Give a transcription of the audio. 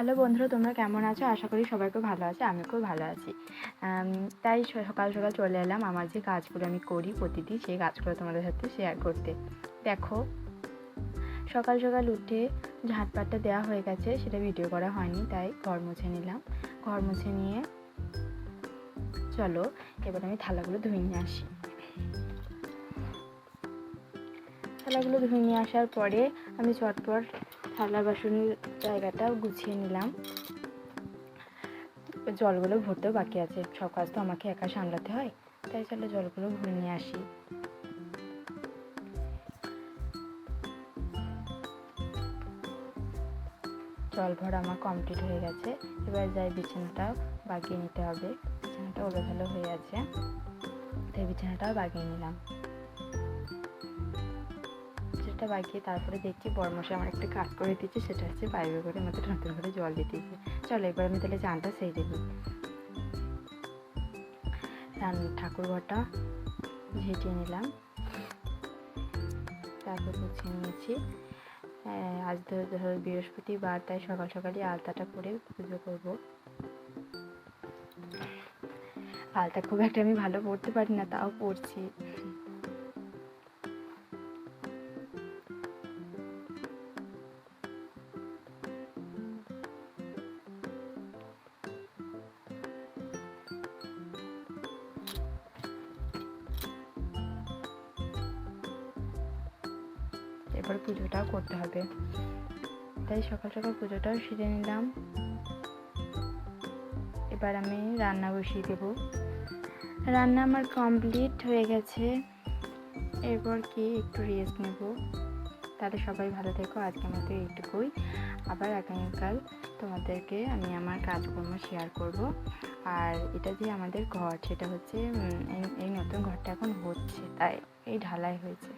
Hello বন্ধুরা, তোমরা কেমন আছো? আশা করি সবাই খুব ভালো আছে। আমিও খুব ভালো আছি। তাই সকাল সকাল চলে এলাম আমার যে কাজগুলো আমি করি প্রতিদিন, সেই কাজগুলো তোমাদের সাথে শেয়ার করতে। দেখো, সকাল সকাল উঠে ঝাঁটপাটটা দেওয়া হয়ে গেছে, সেটা ভিডিও করা হয়নি, তাই ঘর মুছে নিলাম। ঘর মুছে নিয়ে চলো এবার আমি থালাগুলো ধুয়ে নিয়ে আসি। থালাগুলো ধুয়ে নিয়ে আসার পরে আমি চটপট থালা বাসনের জায়গাটা গুছিয়ে নিলাম। জলগুলো ভরতেও বাকি আছে, সব কাজ তো আমাকে একা সামলাতে হয়, তাই চলো জলগুলো ভরে নিয়ে আসি। জল ভরা আমার কমপ্লিট হয়ে গেছে। এবার যাই বিছানাটাও বাগিয়ে নিতে হবে। বিছানাটা ওলোমেলো হয়ে আছে, তাই বিছানাটাও বাগিয়ে নিলাম। সেটা বাগিয়ে তারপরে দেখছি বড়মশাই আমার একটা কাজ করে দিচ্ছে, সেটা হচ্ছে পাইপে করে আমাদের নতুন করে জল দিতে দিচ্ছে। চলো এবার আমি তাহলে চানটা সেরে দিই। ঠাকুর ঘরটা ঝেঁটিয়ে নিলাম, তারপর গুছিয়ে নিয়েছি। আজ ধরো বৃহস্পতিবার, তাই সকাল সকালই আলতাটা করে পুজো করব। আলতা খুব একটা আমি ভালো পড়তে পারি না, তাও পড়ছি। এবার পুজোটাও করতে হবে, তাই সকাল সকাল পুজোটাও সেরে নিলাম। এবার আমি রান্না বসিয়ে দেব। রান্না আমার কমপ্লিট হয়ে গেছে, এরপর কি একটু রেস্ট নেব। তাহলে সবাই ভালো থেকো, আজকে আমাদের এইটুকুই। আবার আগামীকাল তোমাদেরকে আমি আমার কাজকর্ম শেয়ার করব। আর এটা যে আমাদের ঘর, সেটা হচ্ছে এই নতুন ঘরটা এখন হচ্ছে, তাই এই ঢালাই হয়েছে।